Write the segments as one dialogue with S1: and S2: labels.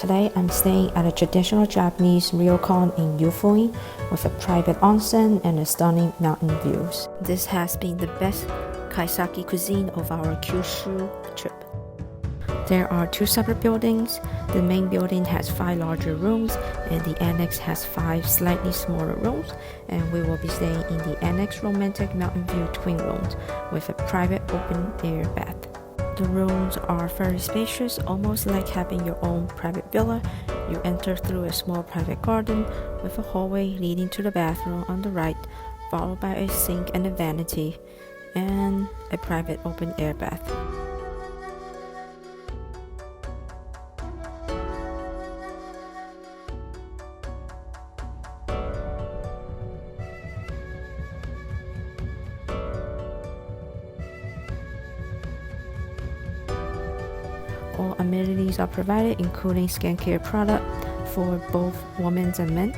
S1: Today I'm staying at a traditional Japanese Ryokan in Yufuin with a private onsen and a stunning mountain views. This has been the best Kaiseki cuisine of our Kyushu trip. There are 2 separate buildings. The main building has 5 larger rooms and the annex has 5 slightly smaller rooms, and we will be staying in the annex romantic mountain view twin rooms with a private open air bath. The rooms are very spacious, almost like having your own private villa. You enter through a small private garden with a hallway leading to the bathroom on the right, followed by a sink and a vanity, and a private open air bath. All amenities are provided, including skincare product for both women and men.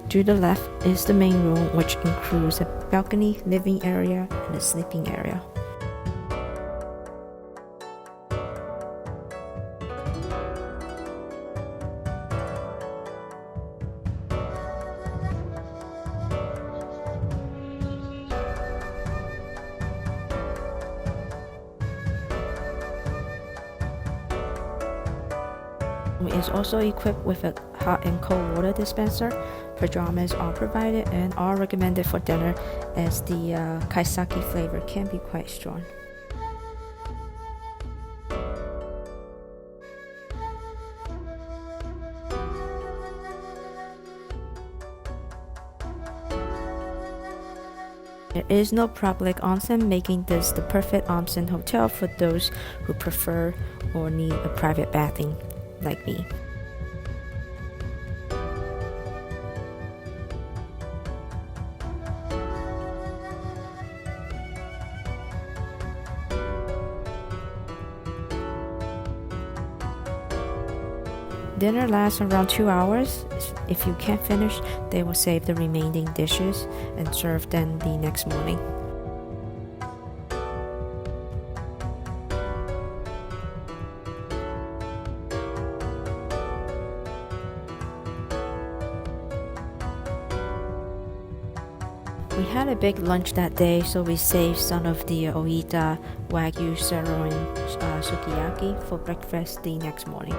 S1: To the left is the main room, which includes a balcony, living area, and a sleeping area. It is also equipped with a hot and cold water dispenser. Pajamas are provided and are recommended for dinner, as the Kaiseki flavor can be quite strong. There is no public onsen, making this the perfect onsen hotel for those who prefer or need a private bathing, like me. Dinner lasts around 2 hours. If you can't finish, they will save the remaining dishes and serve them the next morning. We had a big lunch that day, so we saved some of the Oita Wagyu sirloin sukiyaki for breakfast the next morning.